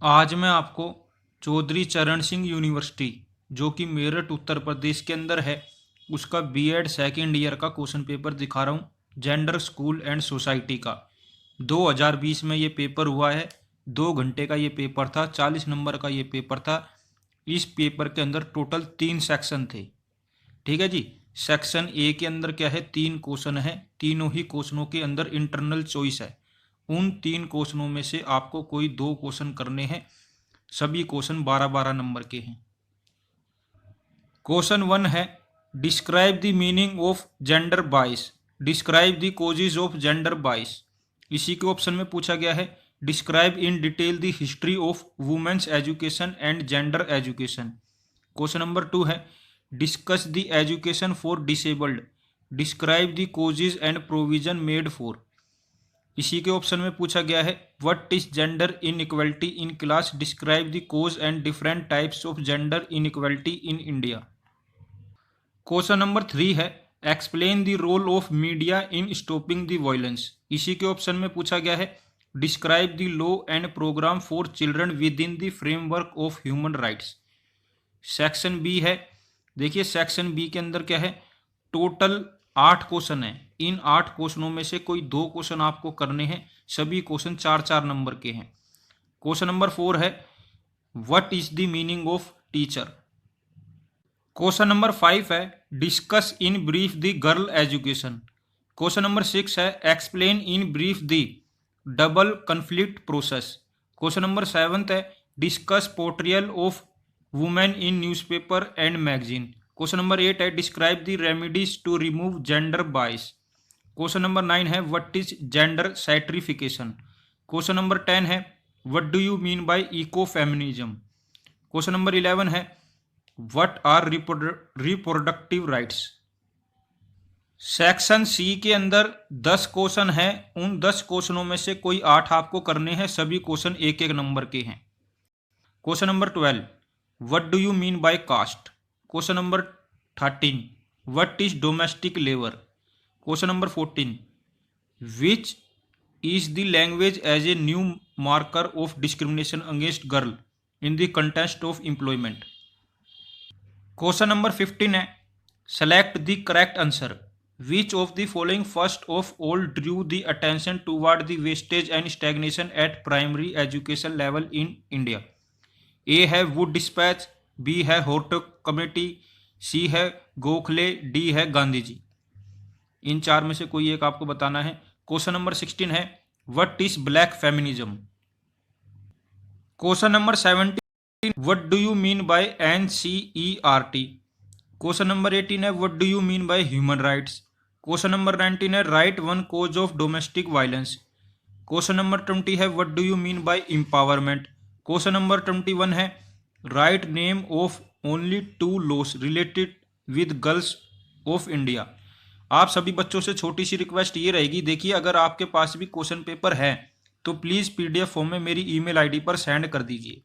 आज मैं आपको चौधरी चरण सिंह यूनिवर्सिटी जो कि मेरठ उत्तर प्रदेश के अंदर है उसका बीएड सेकेंड ईयर का क्वेश्चन पेपर दिखा रहा हूँ। जेंडर स्कूल एंड सोसाइटी का 2020 में ये पेपर हुआ है। 2 घंटे का ये पेपर था, 40 नंबर का ये पेपर था। इस पेपर के अंदर टोटल 3 सेक्शन थे। ठीक है जी। सेक्शन ए के अंदर क्या है, 3 क्वेश्चन है। तीनों ही क्वेश्चनों के अंदर इंटरनल चॉइस है। उन 3 क्वेश्चनों में से आपको कोई 2 क्वेश्चन करने हैं। सभी क्वेश्चन 12-12 नंबर के हैं। क्वेश्चन 1 है, describe the meaning of gender bias, describe the causes of gender bias. इसी के ऑप्शन में पूछा गया है, describe in detail the history of women's education and gender education. Question number 2 है, discuss the education for disabled, describe the causes and provision made for. इसी के option में पूछा गया है, what is gender inequality in class, describe the cause and different types of gender inequality in India. Question number 3 है, explain the role of media in stopping the violence. इसी के option में पूछा गया है, describe the law and programme for children within the framework of human rights. Section B है। देखिए section B के अंदर क्या है, टोटल 8 क्वेश्चन है। इन 8 क्वेश्चनों में से कोई 2 क्वेश्चन आपको करने हैं। सभी क्वेश्चन 4-4 नंबर के हैं। क्वेश्चन नंबर 4 है, what is the meaning of teacher. Question number 5 है, discuss in brief the girl education. Question number 6 है, explain in brief the double conflict process. Question number 7 है, discuss portrayal of women in newspaper and magazine. Question number 8 है, describe the remedies to remove gender bias. Question number 9 है, what is gender certification. Question number 10 है, what do you mean bye eco feminism. Question number 11 है, what are reproductive rights. Section C के अंदर 10 question हैं। उन 10 क्वेश्चनों में से कोई 8 आपको करने हैं। सभी क्वेश्चन 1-1 नंबर के हैं। Question number 12, what do you mean by caste. Question number 13, what is domestic labour. Question number 14, which is the language as a new marker of discrimination against girl in the context of employment. Question number 15 है, select the correct answer, which of the following first of all drew the attention toward the wastage and stagnation at primary education level in India. ए है Wood dispatch, B है होर्टो committee, सी है Gokhale, D है गांधी जी। इन 4 में से कोई एक आपको बताना है। क्वेश्चन नंबर 16 है, what is black feminism. Question number 17, what do you mean by NCERT। Question number 18 है, what do you mean by human rights. Question number 19 है, write one cause of domestic violence. Question number 20 है, what do you mean by empowerment. Question number 21 है, write name of only 2 laws related with girls of India. आप सभी बच्चों से छोटी सी request ये रहेगी, देखिए अगर आपके पास भी क्वेश्चन पेपर है तो प्लीज़ PDF फॉर्म में मेरी email ID पर सेंड कर दीजिए।